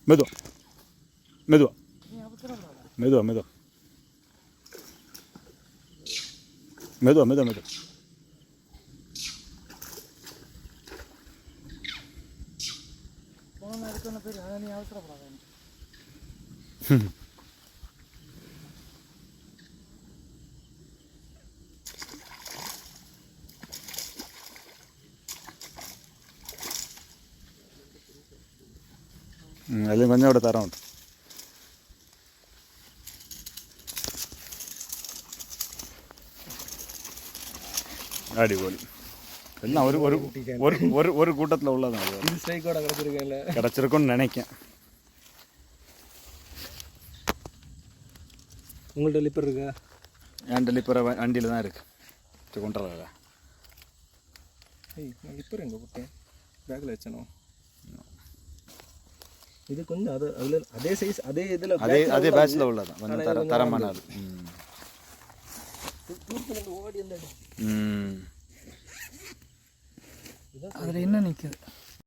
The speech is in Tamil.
மெதுவா மெதுவா மெதுவா மெதுவா மெதுவா மெதுவா மெதுவா അതിലും கொஞ்சம் ഇവിടെ തരാം அடிபொலி எல்லாம் ஒரு ஒரு ஒரு ஒரு ஒரு கூட்டத்தில் உள்ளதான் அது ஸ்ட்ரைக்கோட கிடச்சிருக்கேன்ல கிடச்சிருக்குன்னு நினைக்கேன். உங்கள்கிட்ட லிப்பர் இருக்கா? என் லிப்பரை வண்டியில் தான் இருக்குது கொண்டுறதா. நான் லிப்பர் எங்கே போட்டேன்? பேக்கில் வச்சனும். இது கொஞ்சம் அது அதில் அதே சைஸ் அதே இதில் அதே பேட்சில் உள்ளதான் கொஞ்சம் தரமான அது. ஓடி அந்த அதில் என்ன நிற்குது?